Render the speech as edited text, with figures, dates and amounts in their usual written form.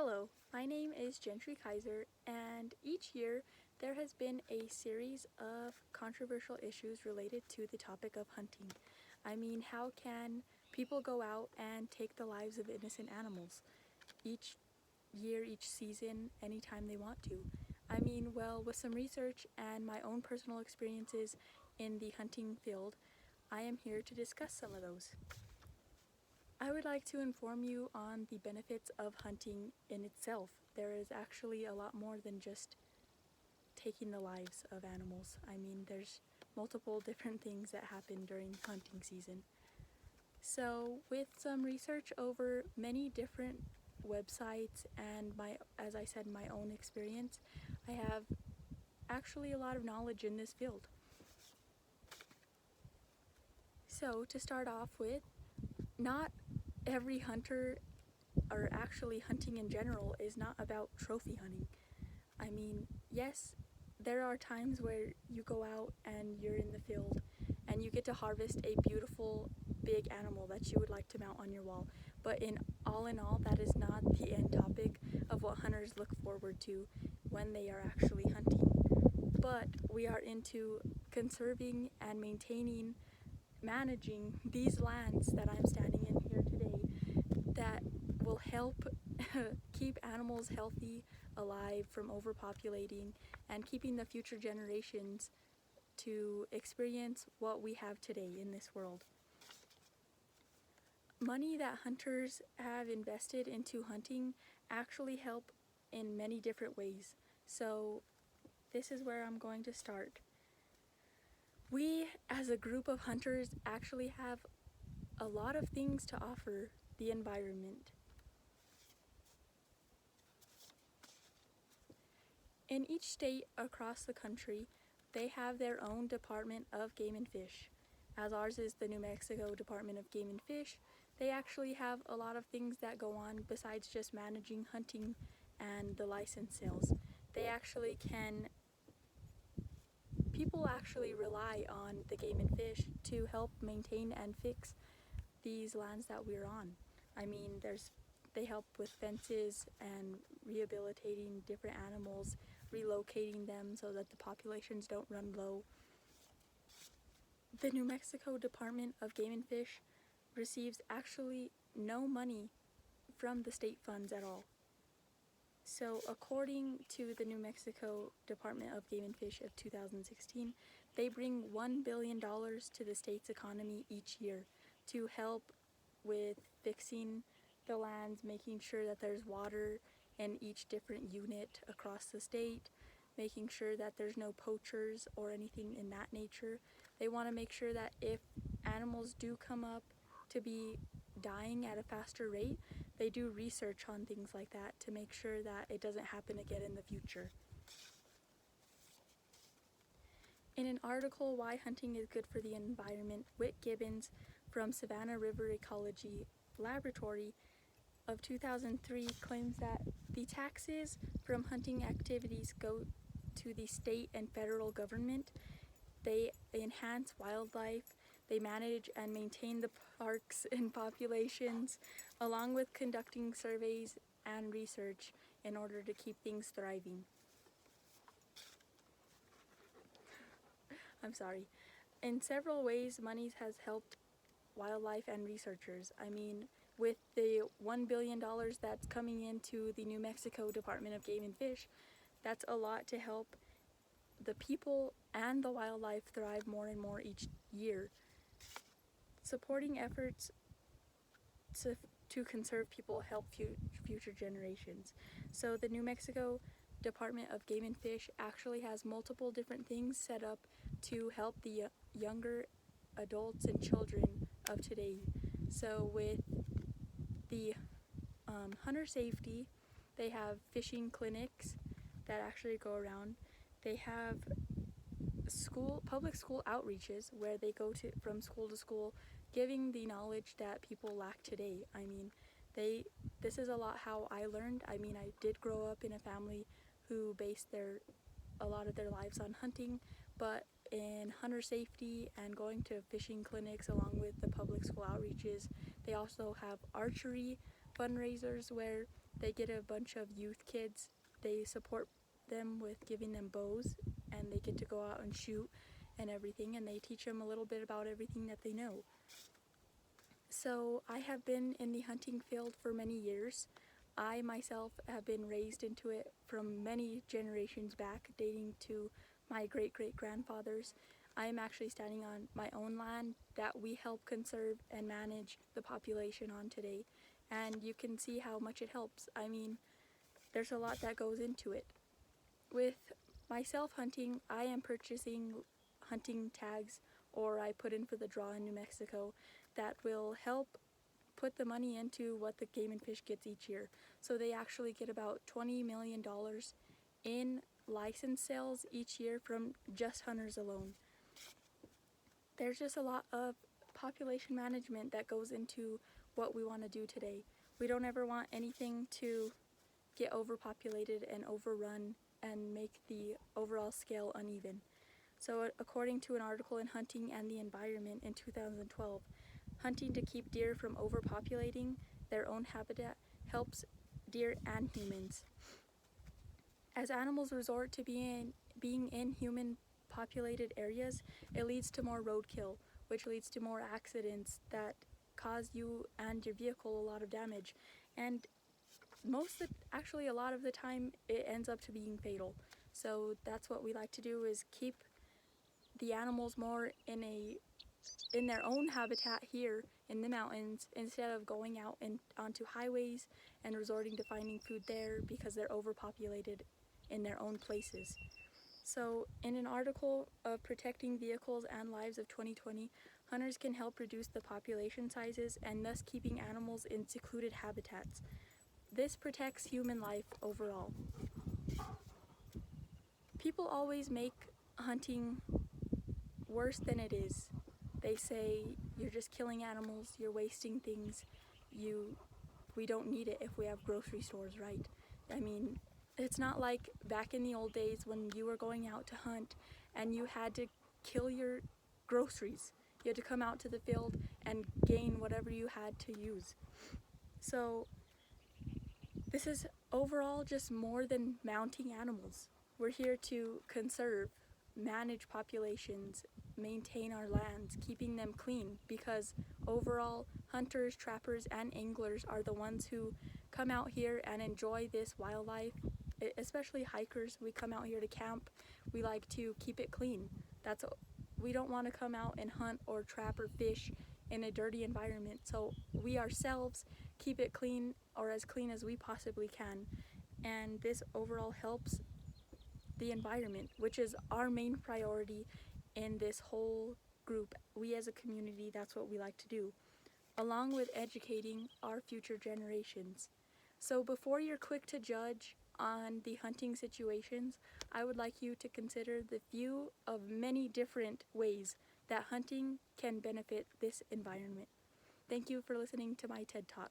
Hello, my name is Gentry Kaiser, and each year there has been a series of controversial issues related to the topic of hunting. I mean, how can people go out and take the lives of innocent animals each year, each season, anytime they want to? I mean, well, with some research and my own personal experiences in the hunting field, I am here to discuss some of those. I would like to inform you on the benefits of hunting in itself. There is actually a lot more than just taking the lives of animals. I mean, there's multiple different things that happen during hunting season. So, with some research over many different websites and as I said, my own experience, I have actually a lot of knowledge in this field. So, to start off with, not every hunter, or actually hunting in general, is not about trophy hunting. I mean, yes, there are times where you go out and you're in the field and you get to harvest a beautiful big animal that you would like to mount on your wall, but in all, that is not the end topic of what hunters look forward to when they are actually hunting. But we are into conserving and managing these lands that I'm standing in here today that will help keep animals healthy, alive, from overpopulating, and keeping the future generations to experience what we have today in this world. Money that hunters have invested into hunting actually help in many different ways. So this is where I'm going to start. We, as a group of hunters, actually have a lot of things to offer the environment. In each state across the country, they have their own Department of Game and Fish. As ours is the New Mexico Department of Game and Fish, they actually have a lot of things that go on besides just managing hunting and the license sales. People actually rely on the Game and Fish to help maintain and fix these lands that we're on. I mean, they help with fences and rehabilitating different animals, relocating them so that the populations don't run low. The New Mexico Department of Game and Fish receives actually no money from the state funds at all. So according to the New Mexico Department of Game and Fish of 2016, they bring $1 billion to the state's economy each year to help with fixing the lands, making sure that there's water in each different unit across the state, making sure that there's no poachers or anything in that nature. They want to make sure that if animals do come up to be dying at a faster rate, they do research on things like that to make sure that it doesn't happen again in the future. In an article, Why Hunting is Good for the Environment, Whit Gibbons from Savannah River Ecology Laboratory of 2003 claims that the taxes from hunting activities go to the state and federal government. They enhance wildlife, they manage and maintain the parks and populations, along with conducting surveys and research in order to keep things thriving. I'm sorry. In several ways, money has helped wildlife and researchers. I mean, with the $1 billion that's coming into the New Mexico Department of Game and Fish, that's a lot to help the people and the wildlife thrive more and more each year. Supporting efforts to conserve people help future generations. So the New Mexico Department of Game and Fish actually has multiple different things set up to help the younger adults and children of today. So with the hunter safety, they have fishing clinics that actually go around. They have public school outreaches where they go from school to school, giving the knowledge that people lack today. I mean, this is a lot how I learned. I mean, I did grow up in a family who based a lot of their lives on hunting, but in hunter safety and going to fishing clinics along with the public school outreaches, they also have archery fundraisers where they get a bunch of youth kids. They support them with giving them bows, and they get to go out and shoot and everything, and they teach them a little bit about everything that they know. So I have been in the hunting field for many years. I myself have been raised into it from many generations back, dating to my great-great-grandfathers. I am actually standing on my own land that we help conserve and manage the population on today, and you can see how much it helps. I mean, there's a lot that goes into it. With myself hunting, I am purchasing hunting tags, or I put in for the draw in New Mexico, that will help put the money into what the Game and Fish gets each year. So they actually get about $20 million in license sales each year from just hunters alone. There's just a lot of population management that goes into what we want to do today. We don't ever want anything to get overpopulated and overrun and make the overall scale uneven. So according to an article in Hunting and the Environment in 2012, hunting to keep deer from overpopulating their own habitat helps deer and humans. As animals resort to being in human populated areas, it leads to more roadkill, which leads to more accidents that cause you and your vehicle a lot of damage. And actually a lot of the time it ends up to being fatal. So that's what we like to do, is keep the animals more in their own habitat here in the mountains, instead of going out onto highways and resorting to finding food there because they're overpopulated in their own places. So in an article of Protecting Vehicles and Lives of 2020, hunters can help reduce the population sizes and thus keeping animals in secluded habitats. This protects human life overall. People always make hunting worse than it is. They say, you're just killing animals, you're wasting things, we don't need it if we have grocery stores, right? I mean, it's not like back in the old days when you were going out to hunt and you had to kill your groceries. You had to come out to the field and gain whatever you had to use. So this is overall just more than mounting animals. We're here to conserve, manage populations, maintain our lands, keeping them clean, because overall hunters, trappers, and anglers are the ones who come out here and enjoy this wildlife, especially hikers. We come out here to camp. We like to keep it clean. We don't want to come out and hunt or trap or fish in a dirty environment, so we ourselves keep it clean, or as clean as we possibly can, and this overall helps the environment, which is our main priority in this whole group. We as a community, that's what we like to do, along with educating our future generations. So before you're quick to judge on the hunting situations, I would like you to consider the few of many different ways that hunting can benefit this environment. Thank you for listening to my TED Talk.